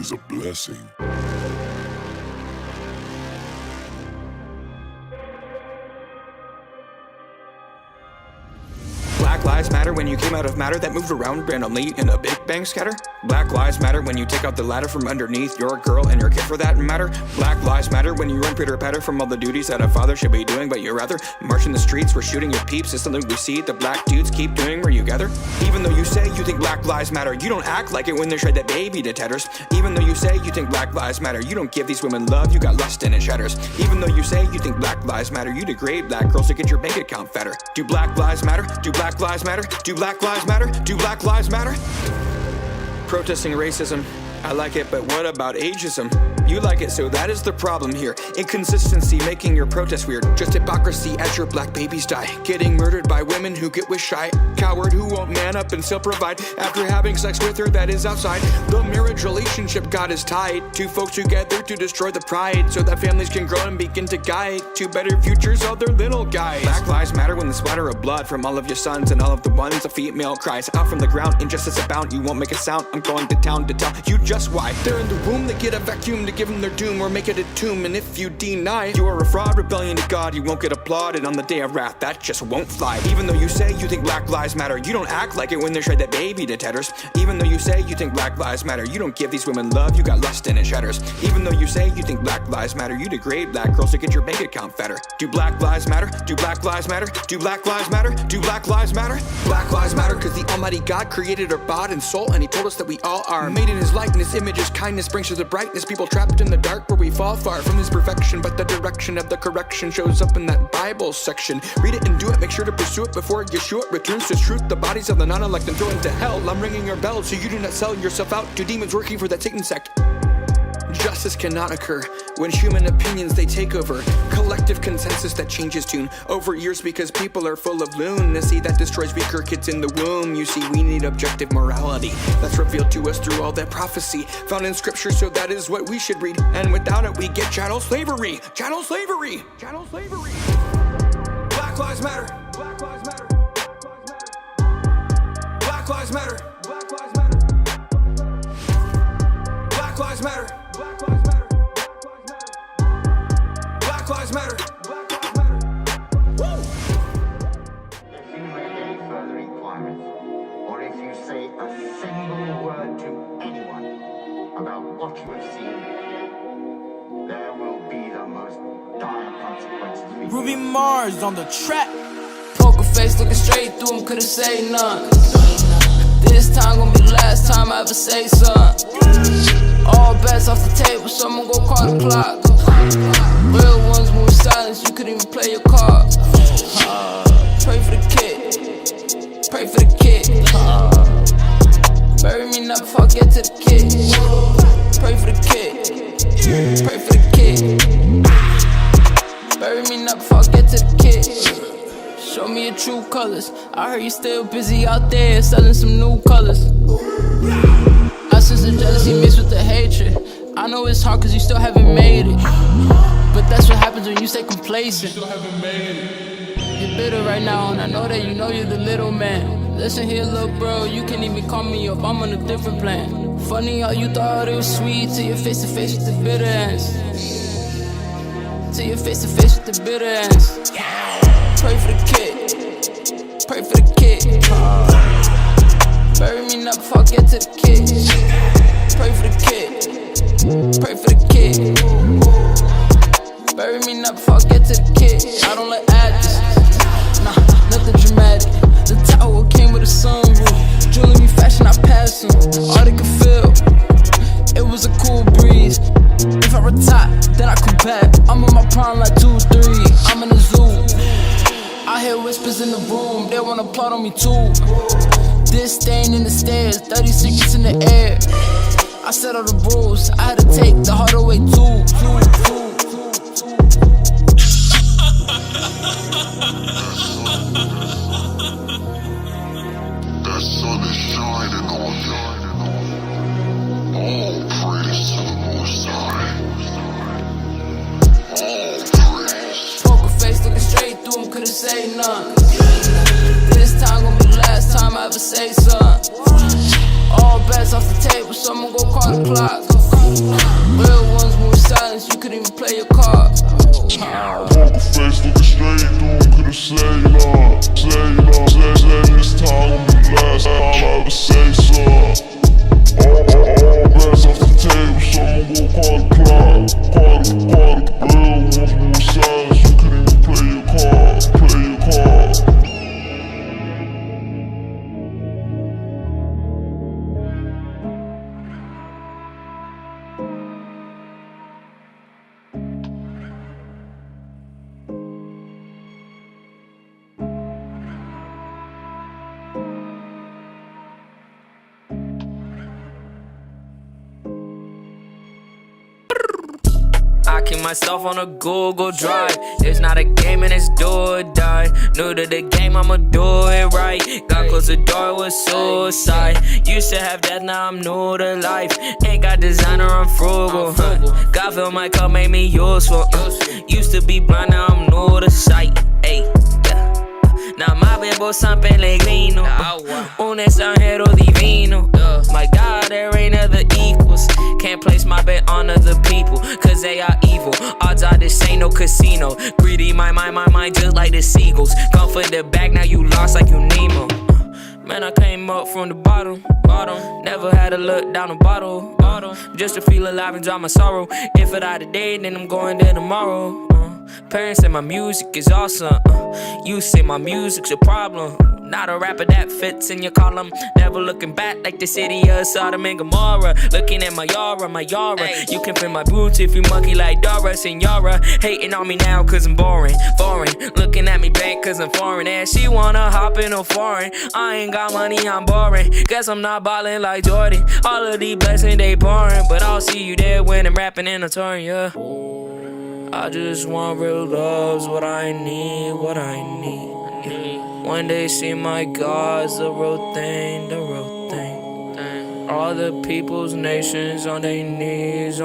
is a blessing. Black lives matter when you came out of matter that moved around randomly in a big bang scatter. Black lives matter when you take out the ladder from underneath your girl and your kid for that matter. Black lives matter when you run pitter patter from all the duties that a father should be doing, but you rather march in the streets. We're shooting your peeps is something we see the black dudes keep doing where you gather. Even though you say you think black lives matter, you don't act like it when they shred that baby to tatters. Even though you say you think black lives matter, you don't give these women love, you got lust and it shatters. Even though you say you think black lives matter, you degrade black girls to get your bank account fatter. Do black lives matter? Do black lives matter? Do black lives matter? Do black lives matter? Protesting racism, I like it, but what about ageism? You like it, so that is the problem here. Inconsistency making your protest weird. Just hypocrisy as your black babies die. Getting murdered by women who get wish shy. Coward who won't man up and still provide after having sex with her that is outside. The marriage relationship God is tied. Two folks together to destroy the pride, so that families can grow and begin to guide to better futures of their little guys. Black lives matter when the splatter of blood from all of your sons and all of the ones a female cries out from the ground. Injustice abound, you won't make a sound. I'm going to town to tell you just why. They're in the womb, they get a vacuum to give them their doom or make it a tomb. And if you deny you are a fraud, rebellion to God, you won't get applauded on the day of wrath. That just won't fly. Even though you say you think black lives matter, you don't act like it when they shred that baby to tatters. Even though you say you think black lives matter, you don't give these women love, you got lust and it shatters. Even though you say you think black lives matter, you degrade black girls to get your bank account fatter. Do black lives matter? Do black lives matter? Do black lives matter? Do black lives matter? Black lives matter cause the almighty God created our body and soul, and he told us that we all are made in his likeness. Images, kindness brings to the brightness. People trapped in the dark where we fall far from his perfection, but the direction of the correction shows up in that Bible section. Read it and do it, make sure to pursue it before Yeshua returns to truth. The bodies of the non-elect and throw into hell. I'm ringing your bell so you do not sell yourself out to demons working for that Satan sect. Justice cannot occur when human opinions they take over. Collective consensus that changes tune over years because people are full of lunacy that destroys weaker kids in the womb. You see, we need objective morality that's revealed to us through all that prophecy found in scripture, so that is what we should read. And without it we get chattel slavery. Chattel slavery. Chattel slavery. Black lives matter. Black lives matter. Black lives matter. Black lives matter. Black lives matter. Black lives matter. Black lives matter. Black lives matter. Woo! If you make any further inquiries, or if you say a single word to anyone about what you have seen, there will be the most dire consequences for you. Ruby Mars on the track. Poker face looking straight through him, couldn't say none. This time gonna be the last time I ever say something. All bets off the table, someone go call the clock. Real ones move in silence, you couldn't even play your cards. Pray for the kid, pray for the kid. Bury me now before I get to the kid. Pray for the kid, pray for the kid. Bury me now before I get to the kid. Show me your true colors. I heard you still busy out there selling some new colors. I sense the jealousy mixed with the hatred. I know it's hard cause you still haven't made it, but that's what happens when you stay complacent. You're bitter right now and I know that you know you're the little man. Listen here little bro, you can't even call me up, I'm on a different plan. Funny how you thought it was sweet till you're face to face with the bitter ends. Till you're face to face with the bitter ends. Pray for the kid, pray for the kid. Bury me now before I get to the kid. Pray for the kid, pray for the kid. Bury me now before I get to the kid. I don't let address, nah, nothing dramatic. The tower came with a sunroof. Jewelry fashion, I pass them. All they could feel, it was a cool breeze. If I retire, then I come back. I'm in my prime like 2-3. I'm in the zoo. I hear whispers in the room, they wanna plot on me too. This stain in the stairs, 30 secrets in the air. I set all the rules, I had to take the harder way too. The sun is shining on you. All praise to the Most High. All praise. Poker face looking straight through him, couldn't say none. This time gonna be the last time I ever say something. All bets off the table, someone go call the clock. Real ones move silence, you couldn't even play your cards. Poker face looking straight through him, could've said this time will be the last time I ever say so. All bets off the table, someone go call the clock. Call the real ones move silence, you couldn't even play your card. I keep myself on a Google Drive. It's not a game and it's do or die. New to the game, I'ma do it right. Got close the door with suicide. Used to have death, now I'm new to life. Ain't got designer, I'm frugal. God fill my cup, made me useful. Used to be blind, now I'm new to sight. Ayy, yeah. Now my bebo San Pellegrino. Un extranjero divino. My God, there ain't other equals. Can't place my bet on other people, cause they are evil. Odds are this ain't no casino. Greedy, my mind, just like the seagulls. Come for the bag, now you lost like you Nemo. Man, I came up from the bottom. Never had to look down the bottle. Just to feel alive and drop my sorrow. If I die today, then I'm going there tomorrow. Parents say my music is awesome. You say my music's a problem. Not a rapper that fits in your column. Never looking back like the city of Sodom and Gomorrah. Looking at my yara. You can feel my boots if you monkey like Dora Senora. Hating on me now cause I'm boring. Looking at me back cause I'm foreign. And she wanna hop in a foreign. I ain't got money, I'm boring. Guess I'm not ballin' like Jordan. All of these blessings they pouring. But I'll see you there when I'm rapping in a touring, yeah. I just want real love's what I need. When they see my God's the real thing. All the people's nations on their knees.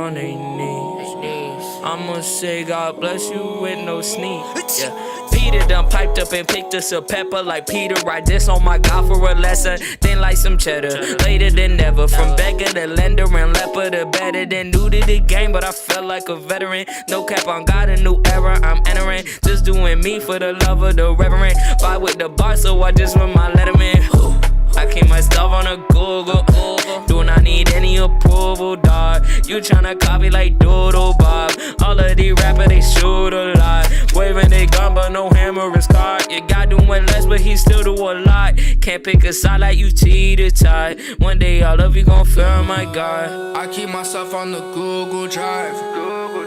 I'ma say God bless you with no sneak. Yeah. Peter done piped up and picked us a pepper like Peter. Write this on my God for a lesson. Then like some cheddar. Later than never. From beggar to lender and leper to better than new to the game. But I felt like a veteran. No cap on God, a new era I'm entering. Just doing me for the love of the reverend. Vibe with the bar, so I just want my letterman. I keep my stuff on a Google. Do not need any approval, dog. You tryna copy like Doodle Bob. All of these rappers, they shoot a lot. Waving they gun, but no hammer is caught. Your guy doing less, but he still do a lot. Can't pick a side like you cheated. One day all of you gon' feel my God. I keep myself on the Google Drive.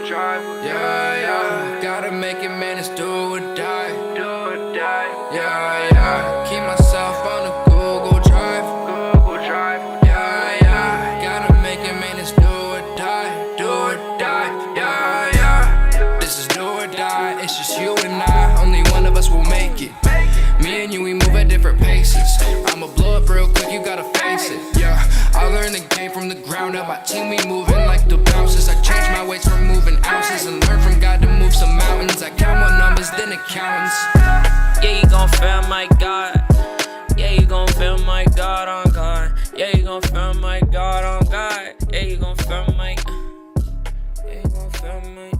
Yeah. Gotta make it, man, it's do or die. Yeah. Keep myself on the Google Drive. Yeah. Gotta make it, man, it's do or die. Yeah. This is do or die. It's just you and I. Only one of us will make it. Me and you, we move at different paces. I'ma blow up real quick, you gotta face it. Yeah. I learned the game from the ground up. My team, we moving like the bouncers. I changed my weights from moving ounces and learned from God to move some mountains. I count more numbers than accountants. Yeah, you gon' feel my God. Yeah, you gon' feel my God on God. Yeah, you gon' feel my God on God. Yeah, you gon' feel my. Yeah, you gon' feel my.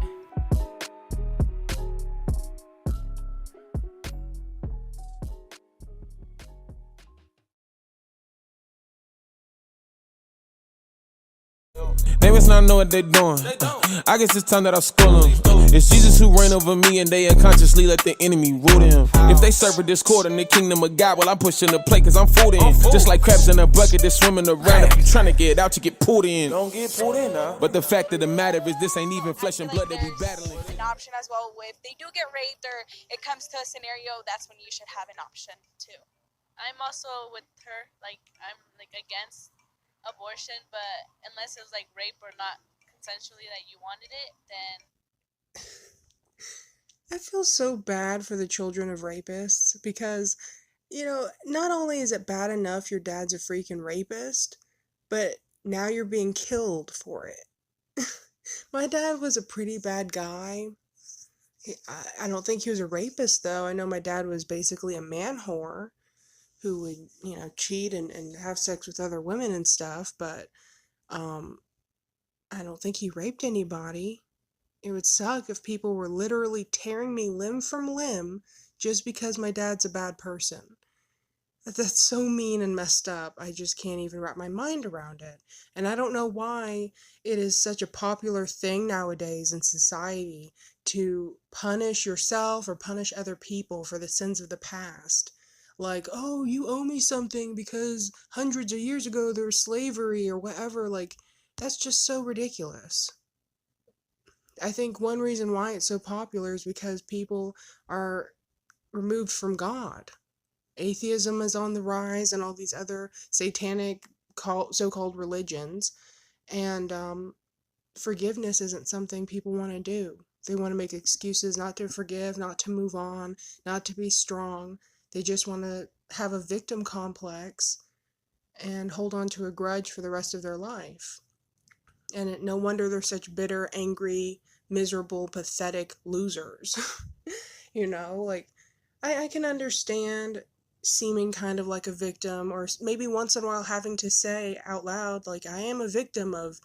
They must not know what they doing. I guess it's time that I school them. It's Jesus who reign over me, and they unconsciously let the enemy rule them. If they serve a discord in the kingdom of God, well, I'm pushing the plate cause I'm food in. Just like crabs in a bucket that's swimming around. If you trying to get out, you get pulled in. Don't get pulled in now. But the fact of the matter is this ain't even flesh and blood that we battling. An option as well. If they do get raped or it comes to a scenario, that's when you should have an option too. I'm also with her. Like, I'm like against abortion, but unless it was like rape or not consensually that you wanted it, then I feel so bad for the children of rapists because, you know, not only is it bad enough your dad's a freaking rapist, but now you're being killed for it. My dad was a pretty bad guy. I don't think he was a rapist, though. I know my dad was basically a man whore. who would, cheat and have sex with other women and stuff, but I don't think he raped anybody. It would suck if people were literally tearing me limb from limb just because my dad's a bad person. That's so mean and messed up. I just can't even wrap my mind around it. And I don't know why it is such a popular thing nowadays in society to punish yourself or punish other people for the sins of the past. Like, oh, you owe me something because hundreds of years ago there was slavery or whatever. Like, that's just so ridiculous. I think one reason why it's so popular is because people are removed from God. Atheism is on the rise and all these other satanic so-called religions, and forgiveness isn't something people want to do. They want to make excuses not to forgive, not to move on, not to be strong. They just want to have a victim complex and hold on to a grudge for the rest of their life. And no wonder they're such bitter, angry, miserable, pathetic losers. Like, I can understand seeming kind of like a victim, or maybe once in a while having to say out loud, like, I am a victim of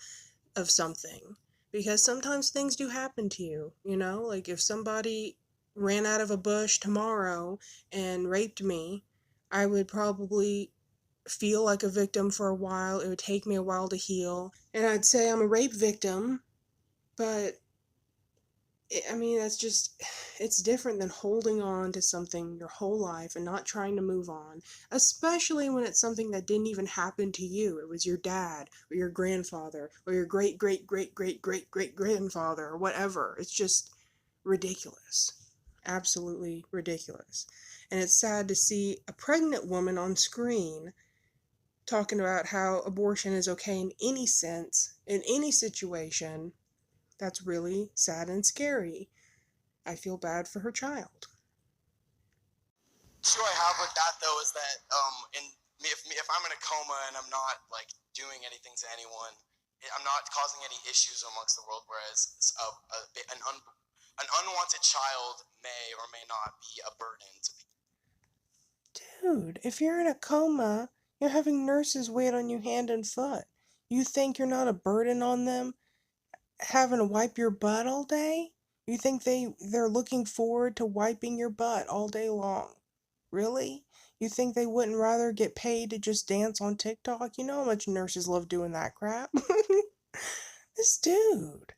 something. Because sometimes things do happen to you, Like, if somebody ran out of a bush tomorrow and raped me, I would probably feel like a victim for a while. It would take me a while to heal. And I'd say I'm a rape victim, but that's just, it's different than holding on to something your whole life and not trying to move on, especially when it's something that didn't even happen to you. It was your dad or your grandfather or your great great great great great great grandfather or whatever. It's just ridiculous. Absolutely ridiculous. And it's sad to see a pregnant woman on screen talking about how abortion is okay in any sense, in any situation. That's really sad and scary. I feel bad for her child. issue I have with that though is that if I'm in a coma and I'm not like doing anything to anyone, I'm not causing any issues amongst the world. Whereas an unwanted child may or may not be a burden to people. Dude, if you're in a coma, you're having nurses wait on you hand and foot. You think you're not a burden on them, having to wipe your butt all day? You think they're looking forward to wiping your butt all day long? Really? You think they wouldn't rather get paid to just dance on TikTok? You know how much nurses love doing that crap? This dude.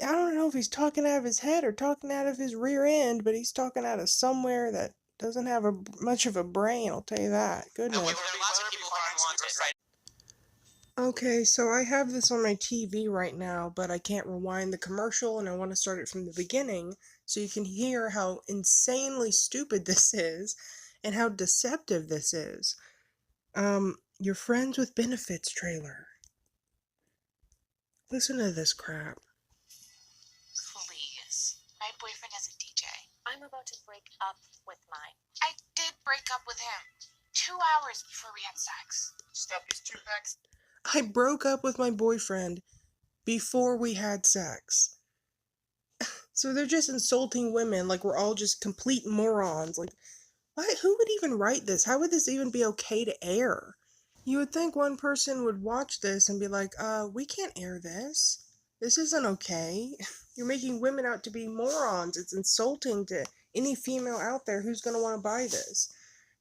I don't know if he's talking out of his head or talking out of his rear end, but he's talking out of somewhere that doesn't have much of a brain, I'll tell you that. Goodness. Okay, so I have this on my TV right now, but I can't rewind the commercial, and I want to start it from the beginning so you can hear how insanely stupid this is and how deceptive this is. Your Friends with Benefits trailer. Listen to this crap. Please. My boyfriend has a DJ. I'm about to break up with mine. I did break up with him 2 hours before we had sex. Stop these 2 packs. I broke up with my boyfriend before we had sex. So they're just insulting women like we're all just complete morons. Like, what? Who would even write this? How would this even be okay to air? You would think one person would watch this and be like, we can't air this. This isn't okay. You're making women out to be morons. It's insulting to any female out there who's going to want to buy this.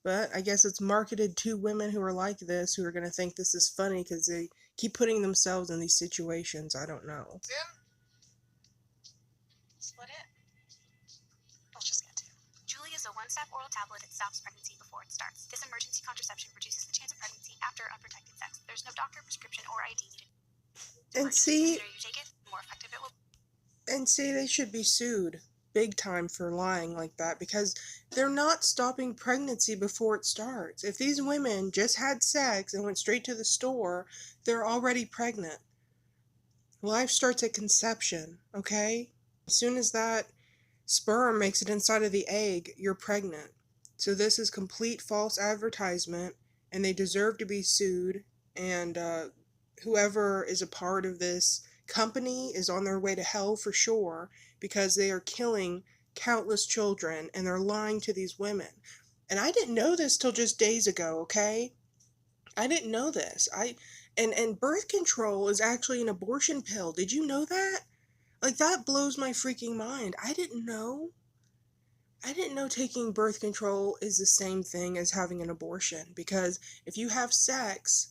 But I guess it's marketed to women who are like this, who are going to think this is funny because they keep putting themselves in these situations. I don't know. Split it? Let's just get to it. Julie is a one-step oral tablet that stops pregnancy before it starts. This emergency contraception reduces the chance of pregnancy after unprotected sex. There's no doctor, prescription, or ID needed. And see, The sooner you take it, the more effective it will. and see, they should be sued big time for lying like that because they're not stopping pregnancy before it starts. If these women just had sex and went straight to the store, they're already pregnant. Life starts at conception, okay? As soon as that sperm makes it inside of the egg, you're pregnant. So this is complete false advertisement, and they deserve to be sued, and whoever is a part of this company is on their way to hell for sure, because they are killing countless children and they're lying to these women. And I didn't know this till just days ago, okay? I didn't know this. And birth control is actually an abortion pill. Did you know that? Like, that blows my freaking mind. I didn't know. I didn't know taking birth control is the same thing as having an abortion, because if you have sex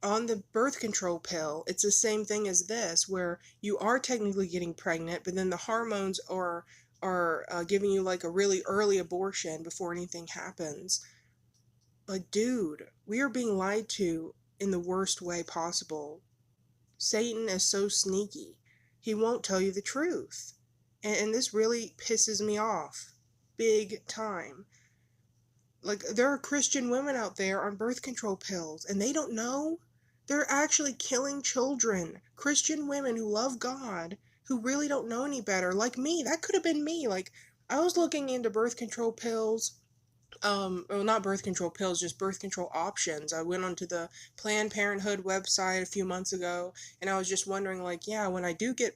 on the birth control pill, it's the same thing as this, where you are technically getting pregnant, but then the hormones are giving you like a really early abortion before anything happens. Like, dude, we are being lied to in the worst way possible. Satan is so sneaky. He won't tell you the truth. And this really pisses me off. Big time. Like, there are Christian women out there on birth control pills, and they don't know. They're actually killing children. Christian women who love God, who really don't know any better. Like me. That could have been me. Like, I was looking into birth control pills. Well, not birth control pills, just birth control options. I went onto the Planned Parenthood website a few months ago, and I was just wondering, like, yeah, when I do get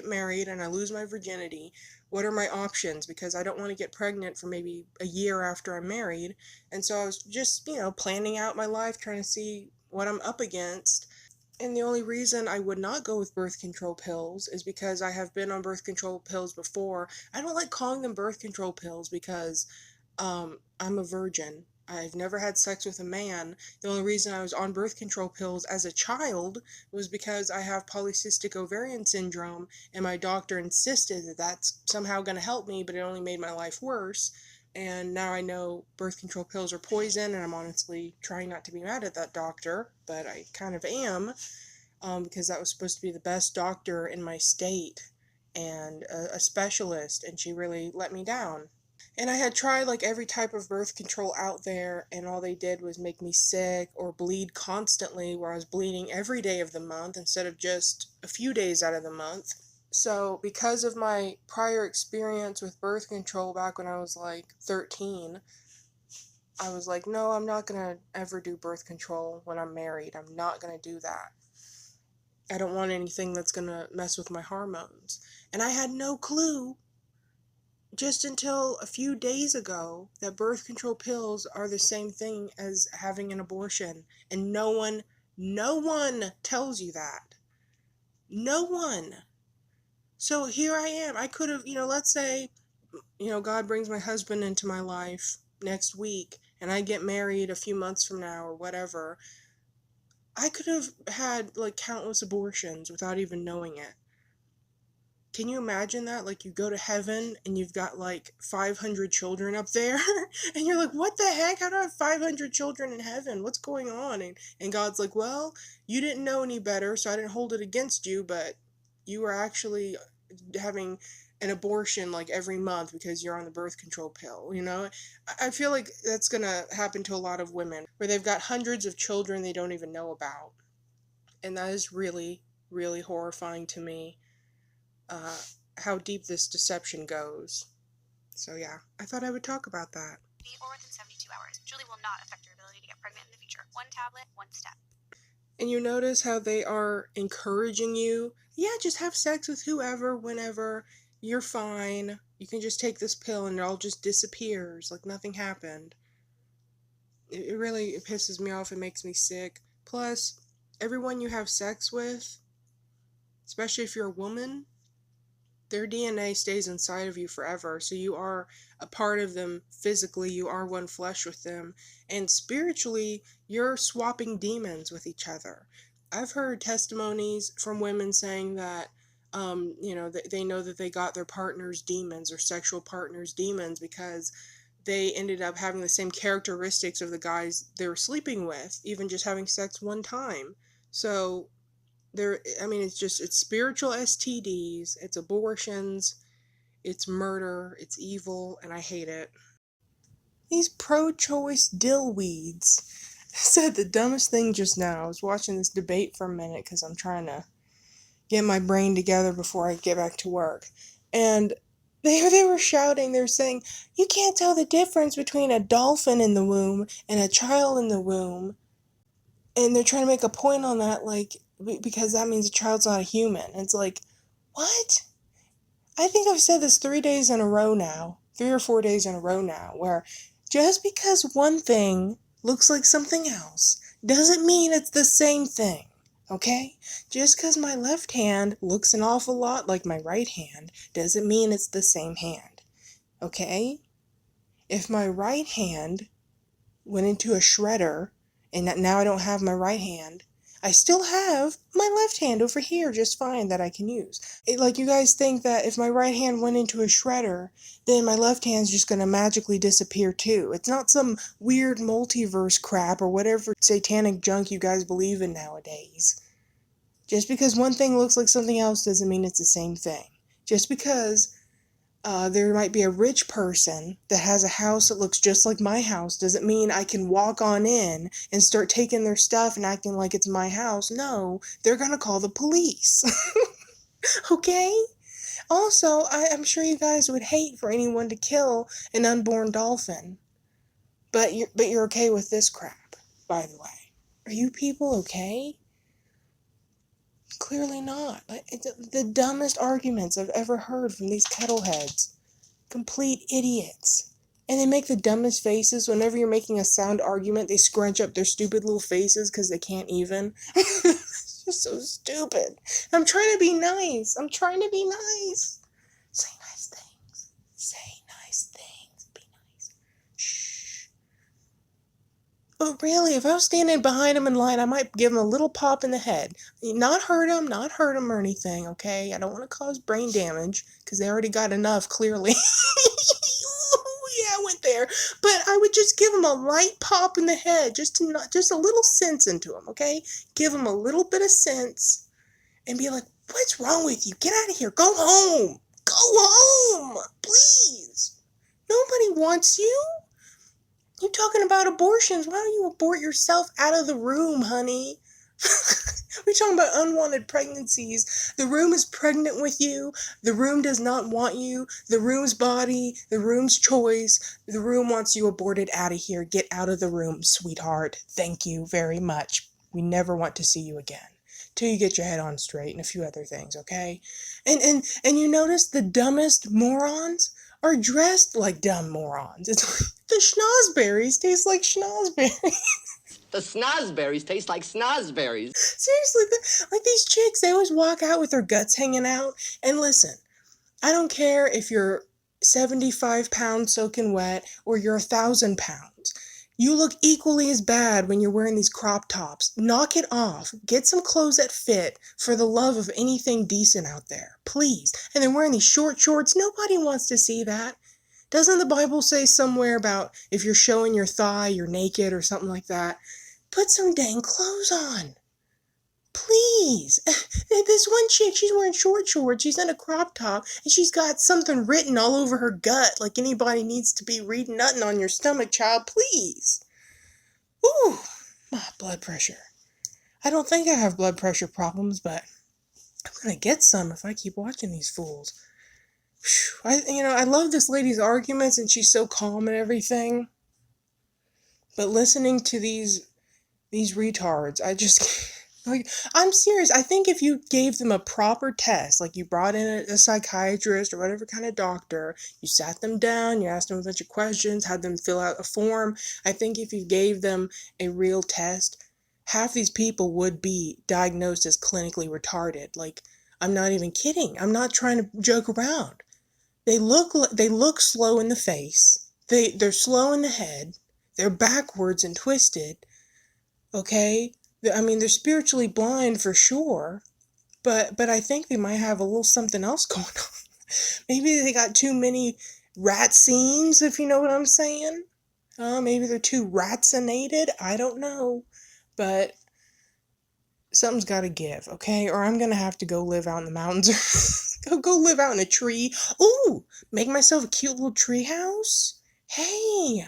married and I lose my virginity, what are my options? Because I don't want to get pregnant for maybe a year after I'm married. And so I was just, planning out my life, trying to see what I'm up against. And the only reason I would not go with birth control pills is because I have been on birth control pills before. I don't like calling them birth control pills because I'm a virgin. I've never had sex with a man. The only reason I was on birth control pills as a child was because I have polycystic ovarian syndrome, and my doctor insisted that that's somehow going to help me, but it only made my life worse. And now I know birth control pills are poison, and I'm honestly trying not to be mad at that doctor, but I kind of am, because that was supposed to be the best doctor in my state and a specialist, and she really let me down. And I had tried like every type of birth control out there, and all they did was make me sick or bleed constantly, where I was bleeding every day of the month instead of just a few days out of the month. So, because of my prior experience with birth control back when I was like 13, I was like, no, I'm not gonna ever do birth control when I'm married. I'm not gonna do that. I don't want anything that's gonna mess with my hormones. And I had no clue just until a few days ago that birth control pills are the same thing as having an abortion. And no one tells you that. No one. So here I am. I could have, let's say, God brings my husband into my life next week and I get married a few months from now or whatever. I could have had like countless abortions without even knowing it. Can you imagine that? Like, you go to heaven and you've got like 500 children up there and you're like, what the heck? How do I have 500 children in heaven? What's going on? And God's like, well, you didn't know any better, so I didn't hold it against you, but you were actually having an abortion like every month because you're on the birth control pill, I feel like that's gonna happen to a lot of women where they've got hundreds of children they don't even know about. And that is really, really horrifying to me. How deep this deception goes. So yeah, I thought I would talk about that. Or within 72 hours. Julie will not affect your ability to get pregnant in the future. One tablet, one step. And you notice how they are encouraging you, yeah, just have sex with whoever, whenever, you're fine. You can just take this pill and it all just disappears, like nothing happened. It really pisses me off, it makes me sick. Plus, everyone you have sex with, especially if you're a woman, their DNA stays inside of you forever, so you are a part of them physically, you are one flesh with them, and spiritually, you're swapping demons with each other. I've heard testimonies from women saying that, they know that they got their partner's demons or sexual partner's demons because they ended up having the same characteristics of the guys they were sleeping with, even just having sex one time. So it's spiritual STDs, it's abortions, it's murder, it's evil, and I hate it. These pro-choice dillweeds said the dumbest thing just now. I was watching this debate for a minute because I'm trying to get my brain together before I get back to work. And they were shouting, they were saying, you can't tell the difference between a dolphin in the womb and a child in the womb. And they're trying to make a point on that, like, because that means a child's not a human. And it's like, what? I think I've said this 3 days in a row now. 3 or 4 days in a row now, where just because one thing looks like something else doesn't mean it's the same thing, okay? Just because my left hand looks an awful lot like my right hand doesn't mean it's the same hand, okay? If my right hand went into a shredder and now I don't have my right hand, I still have my left hand over here just fine that I can use. Like, you guys think that if my right hand went into a shredder, then my left hand's just gonna magically disappear too. It's not some weird multiverse crap or whatever satanic junk you guys believe in nowadays. Just because one thing looks like something else doesn't mean it's the same thing. Just because there might be a rich person that has a house that looks just like my house doesn't mean I can walk on in and start taking their stuff and acting like it's my house. No, they're gonna call the police. Okay? Also, I'm sure you guys would hate for anyone to kill an unborn dolphin. But you're okay with this crap, by the way. Are you people okay? Clearly not. The dumbest arguments I've ever heard from these kettleheads. Complete idiots. And they make the dumbest faces whenever you're making a sound argument. They scrunch up their stupid little faces because they can't even. It's just so stupid. I'm trying to be nice. I'm trying to be nice. Say nice things. Say nice things. Be nice. Shh. But really, if I was standing behind him in line, I might give him a little pop in the head. Not hurt him or anything, okay? I don't want to cause brain damage, because they already got enough, clearly. Yeah, I went there. But I would just give him a light pop in the head, just a little sense into him, okay? Give him a little bit of sense, and be like, what's wrong with you? Get out of here. Go home. Go home. Please. Nobody wants you. You talking about abortions? Why don't you abort yourself out of the room, honey? We're talking about unwanted pregnancies. The room is pregnant with you. The room does not want you. The room's body, the room's choice. The room wants you aborted out of here. Get out of the room, sweetheart. Thank you very much. We never want to see you again. Till you get your head on straight and a few other things, okay? And you notice the dumbest morons are dressed like dumb morons. It's like the schnozberries taste like schnozberries. The snozberries taste like snozberries. Seriously, like these chicks, they always walk out with their guts hanging out. And listen, I don't care if you're 75 pounds soaking wet or you're 1,000 pounds. You look equally as bad when you're wearing these crop tops. Knock it off. Get some clothes that fit for the love of anything decent out there. Please. And then wearing these short shorts. Nobody wants to see that. Doesn't the Bible say somewhere about if you're showing your thigh, you're naked or something like that? Put some dang clothes on. Please. This one chick, she's wearing short shorts, she's in a crop top, and she's got something written all over her gut, like anybody needs to be reading nothing on your stomach, child, please. Ooh, my blood pressure. I don't think I have blood pressure problems, but I'm gonna get some if I keep watching these fools. I love this lady's arguments, and she's so calm and everything, but listening to these retards, I just... Like, I'm serious. I think if you gave them a proper test, like you brought in a psychiatrist or whatever kind of doctor, you sat them down, you asked them a bunch of questions, had them fill out a form, I think if you gave them a real test, half these people would be diagnosed as clinically retarded. Like, I'm not even kidding. I'm not trying to joke around. They look slow in the face. They're slow in the head. They're backwards and twisted. Okay? I mean, they're spiritually blind for sure, but I think they might have a little something else going on. Maybe they got too many rat scenes, if you know what I'm saying. Maybe they're too ratsinated. I don't know, but something's got to give, okay? Or I'm gonna have to go live out in the mountains. go live out in a tree. Ooh, make myself a cute little tree house. Hey.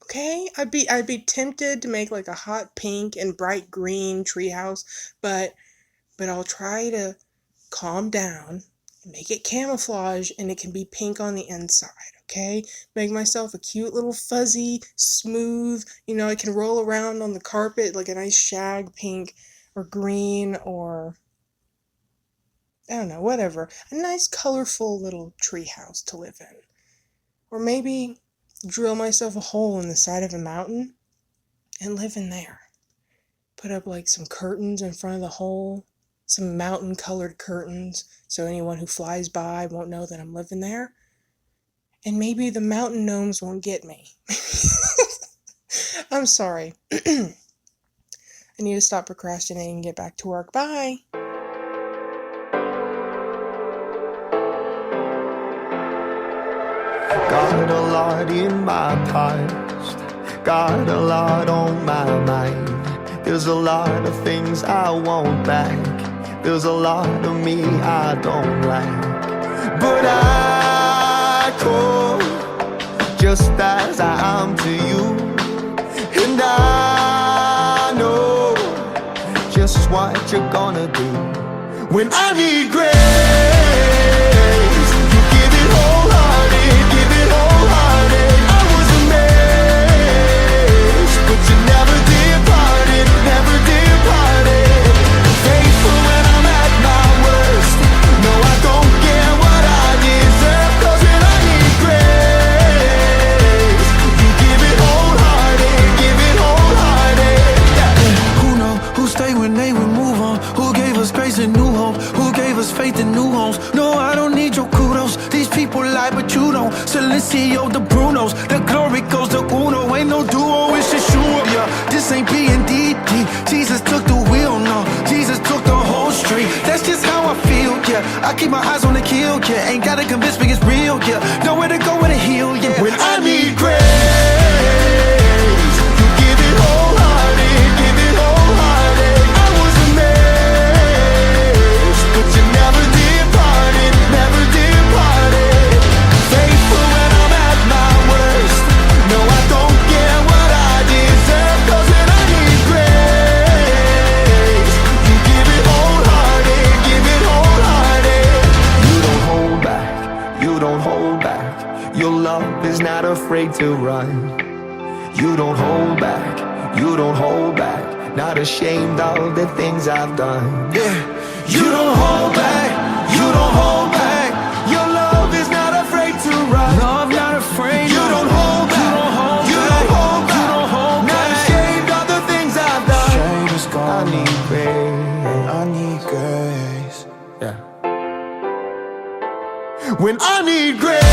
Okay, I'd be tempted to make like a hot pink and bright green treehouse, but I'll try to calm down and make it camouflage, and it can be pink on the inside. Okay, make myself a cute little fuzzy, smooth. I can roll around on the carpet like a nice shag pink or green or I don't know, whatever. A nice colorful little treehouse to live in. Or maybe drill myself a hole in the side of a mountain and live in there. Put up like some curtains in front of the hole, some mountain colored curtains, so anyone who flies by won't know that I'm living there. And maybe the mountain gnomes won't get me. I'm sorry. I need to stop procrastinating and get back to work. Bye. Got a lot in my past, got a lot on my mind. There's a lot of things I want back, there's a lot of me I don't like. But I come just as I am to you, and I know just what you're gonna do. When I need grace, you give it wholehearted, give it wholehearted. I was amazed, but you never departed, never departed. Faithful when I'm at my worst. No, I don't care what I deserve, 'cause when I need grace, you give it wholehearted, give it wholehearted. Yeah. Who know, who stay when they would move on, who gave us grace and new hope, who gave us faith in new homes. No, I don't need your kudos, these people lie but you don't. Silencio the Brunos, the glory goes to Uno. Ain't no duo, it's just you. Yeah, this ain't B&DD, Jesus took the wheel, no, Jesus took the whole street. That's just how I feel, yeah, I keep my eyes on the kill, yeah, ain't gotta convince me it's real, yeah, nowhere to go with a heel, yeah. When I need grace, you give it wholehearted, give it wholehearted. I was amazed, but you never departed, never departed. Faithful when I'm at my worst. No, I don't care what I deserve, 'cause when I need grace, you give it wholehearted, give it wholehearted. You don't hold back, you don't hold back. Your love is not afraid to run. You don't hold back, you don't hold back. Not ashamed of the things I've done. Yeah, you don't hold back, you don't hold back. Your love is not afraid to run. No, I'm not afraid. You don't hold back, you don't hold you back. don't hold back. You don't hold Not back. ashamed of the things I've done. Shame is gone. I need grace, I need grace. yeah. When I need grace.